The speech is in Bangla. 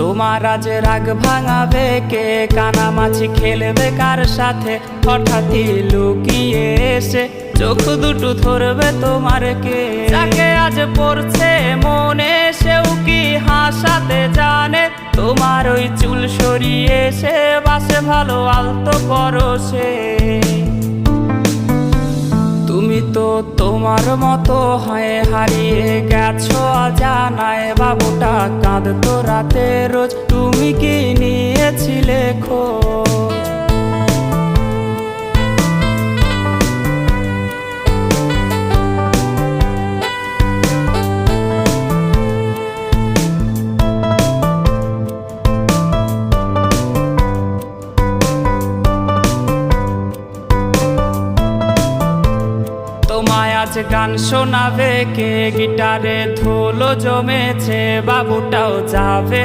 তোমার আজ রাগ ভাঙাবে কে? কানামাছি খেলবে কার সাথে? হঠাৎই লুকিয়ে এসে চোখ দুটো ধরবে তোমার কে? যাকে আজ পড়ছে মনে সেও কি হাসাতে জানে? তোমার ওই চুল সরিয়ে সে বাসে ভালো আলতো পরশে। তুমি তো তোমার মতো হয়ে হারিয়ে গেছো অজানায়। বাবুটা কাঁদতো রাতে রোজ, তুমি কি নিয়েছিলে খোঁজ? তোমায় আজ গান শোনাবে কে? গিটারে ধুলো জমেছে, বাবুটাও যাবে